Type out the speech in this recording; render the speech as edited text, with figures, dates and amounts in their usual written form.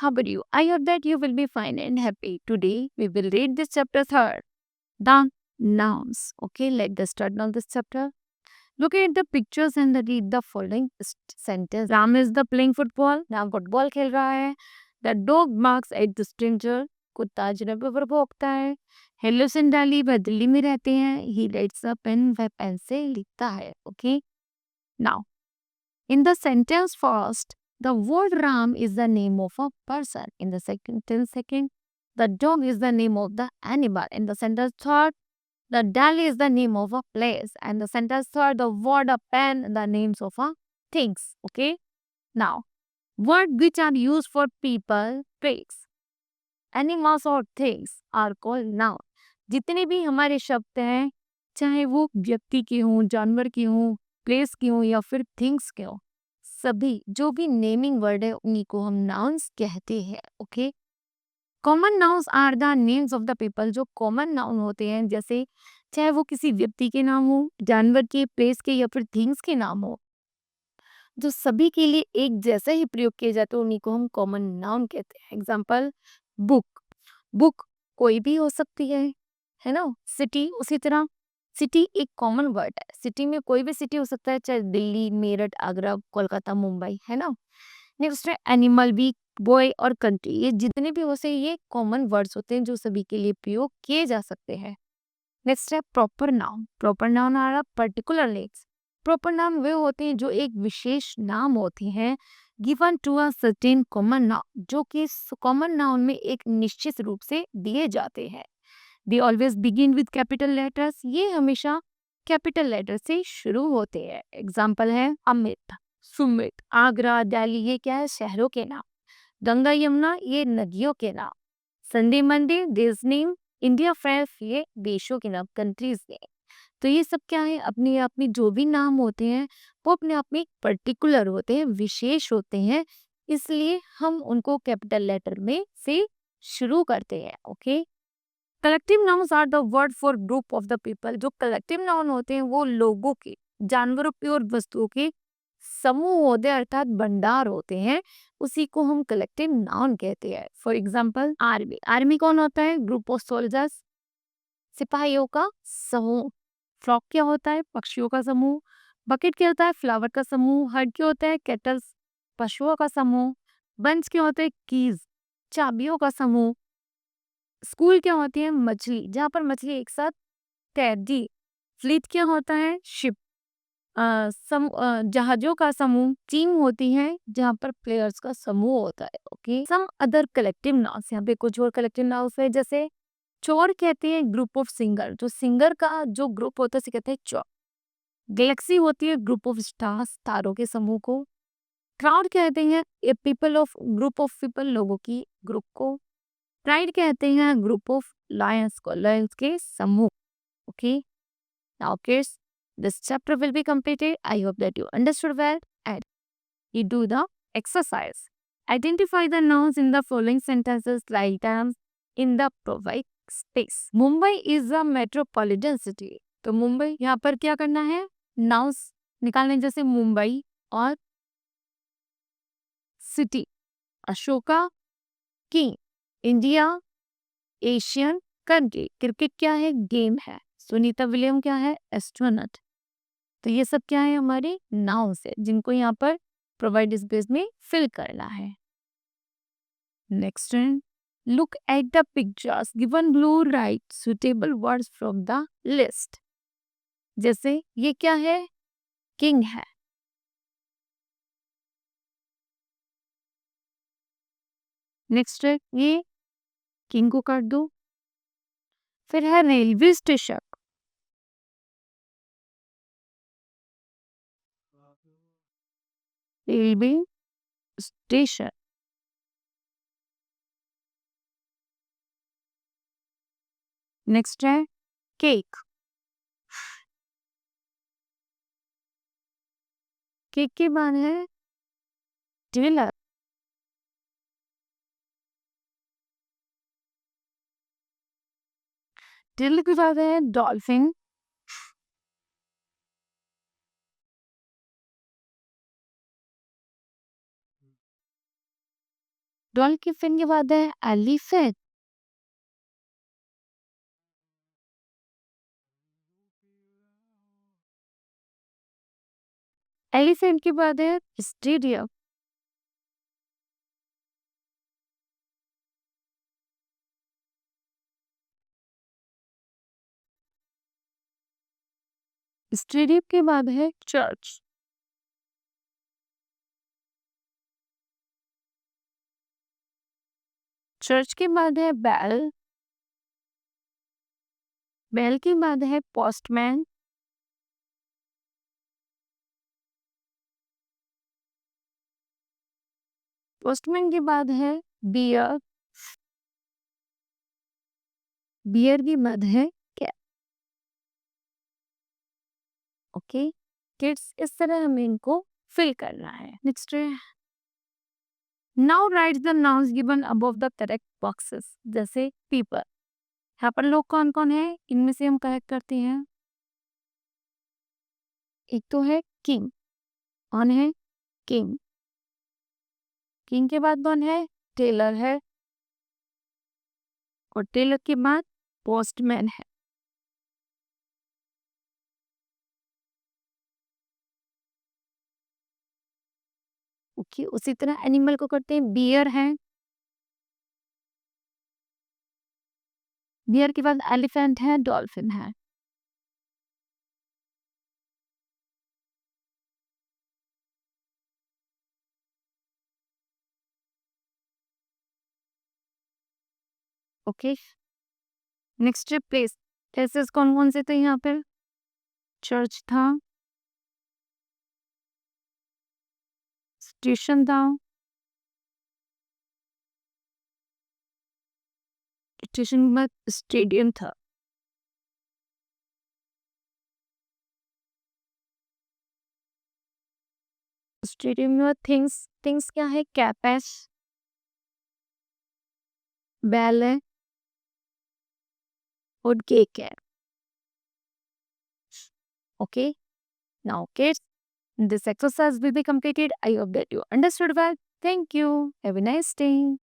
how about you? I hope that you will be fine and happy. Today we will read this chapter third, the nouns. Okay, let's start now this chapter. Look at the pictures and read the following sentence. Ram is the playing football. Ram football खेल रहा है. The dog barks at the stranger. कुत्ता अजनबी पर भौंकता है. He lives in Delhi. वह दिल्ली में रहते हैं. He writes a pen. वह पेन से लिखता है. Okay. Now, in the sentence first, the word Ram is the name of a person. In the second, the dog is the name of the animal. In the sentence third, the Delhi is the name of a place. And the sentence third, the word a pen, the names of a things. Okay. Now, words which are used for people, place, animals or things are called noun. जितने भी हमारे शब्द हैं, चाहे वो व्यक्ति के हों, जानवर के हों, प्लेस के हों या फिर थिंग्स के हों, सभी जो भी नेमिंग वर्ड है उन्हीं को हम नाउन्स कहते हैं. Okay. Common nouns are the names of the people. जो कॉमन नाउन होते हैं, जैसे चाहे वो किसी व्यक्ति के नाम हो, जानवर के, प्लेस के या फिर थिंग्स के नाम हो, जो सभी के लिए एक जैसा ही प्रयोग किए जाते हैं, उन्हीं को हम कॉमन नाउन कहते हैं. Example, book. बुक कोई भी हो सकती है ना. सिटी उसी तरह, सिटी एक कॉमन वर्ड है. सिटी में कोई भी सिटी हो सकता है, चाहे दिल्ली, मेरठ, आगरा, कोलकाता, मुंबई, है ना. नेक्स्ट है एनिमल, वीक, बॉय और कंट्री. ये जितने भी हो से ये कॉमन वर्ड्स होते हैं जो सभी के लिए प्रयोग किए जा सकते हैं. नेक्स्ट है proper noun. Proper noun are particular names. Proper noun वे होते हैं जो एक विशेष नाम होते हैं given to a certain common noun, जो कि कॉमन नाउन में एक निश्चित रूप से दिए जाते हैं. They always begin with capital letters. ये हमेशा कैपिटल लेटर से शुरू होते हैं. एग्जाम्पल है अमित, सुमित, आगरा, दिल्ली. ये क्या है? शहरों के नाम. गंगा, यमुना, ये नदियों के नाम. संडे, मंडे, देश नेम. इंडिया, फ्रांस, ये देशों के नाम, कंट्रीज के. तो ये सब क्या है? अपने आप में जो भी नाम होते हैं वो अपने आप में पर्टिकुलर होते हैं, विशेष होते हैं, इसलिए हम उनको कैपिटल लेटर में से शुरू करते हैं. Okay. Collective nouns are the word for group of the people. जो कलेक्टिव नाउन होते हैं वो लोगों के, जानवरों के और वस्तुओं के समूह होते हैं, अर्थात भंडार होते हैं. उसी को हम कलेक्टिव नाउन कहते हैं. For example army. आर्मी कौन होता है? ग्रुप ऑफ सोल्जर्स, सिपाहियों का समूह. फ्रॉक क्या होता है? पक्षियों का समूह. बकेट क्या होता है? फ्लावर का समूह. हर्ड क्या होता है? कैटल्स, पशुओं का समूह. बंच क्या होते हैं? कीज, चाबियों का समूह. स्कूल क्या होती है? मछली, जहाँ पर मछली एक साथ तैरती. फ्लीट क्या होता है? शिप, जहाजों का समूह. टीम होती है जहाँ पर प्लेयर्स का समूह होता है. Okay. Some other collective nouns. यहाँ पे कुछ और कलेक्टिव नाउन्स है, जैसे चोर कहते हैं ग्रुप ऑफ सिंगर. जो सिंगर का जो ग्रुप होता है उसे कहते हैं चोर. गैलेक्सी होती है ग्रुप ऑफ स्टार्स, तारों के समूह को. क्राउड कहते हैं a people of, group of people, लोगों की ग्रुप को. प्राइड कहते हैं ग्रुप ऑफ लायंस को, लायंस के समूह. Okay. Now kids, this chapter will be completed. I hope that you understood well and you do the exercise. Identify the nouns in the following sentences like them in the provide space. Mumbai is a metropolitan city. तो मुंबई, यहाँ पर क्या करना है? Nouns निकालने, जैसे मुंबई और city. Ashoka, king. India, Asian country. Cricket क्या है? गेम है. सुनीता विलियम क्या है? एस्ट्रोनॉट. तो ये सब क्या है? हमारे नाउन्स है जिनको यहाँ पर प्रोवाइड स्पेस में फिल करना है. Next, look at the pictures given blue, right suitable words from the list. जैसे ये क्या है? किंग है. नेक्स्ट है ये किंग को कर दो. फिर है railway station. Railway station. Next है केक. केक के बाद है टेलर. टेलर के बाद है डॉल्फिन. डॉल्फिन के बाद है एलिफेंट। एलिफेंट के बाद है स्टेडियम। स्टेडियम के बाद है चर्च। चर्च के बाद है बेल। बेल के बाद है पोस्टमैन। पोस्टमैन के बाद है बियर। बियर के बाद है कैट। ओके किड्स, इस तरह हमें इनको फिल करना है। नेक्स्ट है now right the nouns given above the correct boxes. जैसे पीपल, यहाँ पर लोग कौन कौन है, इनमें से हम करेक्ट करते हैं। एक तो है किंग। कौन है? किंग। किंग के बाद कौन है? टेलर है। और टेलर के बाद पोस्टमैन है। ओके उसी तरह एनिमल को करते हैं। बियर है। बियर के बाद एलिफेंट है, डॉल्फिन है। ओके नेक्स्ट है प्लेस। प्लेसेस कौन कौन से थे यहाँ पर? चर्च था, स्टेशन था, स्टेशन के बाद स्टेडियम था। स्टेडियम में थिंग्स, थिंग्स क्या है? कैपेस, बैल है और केक है। Okay now kids, this exercise will be completed. I hope that you understood well. Thank you. Have a nice day.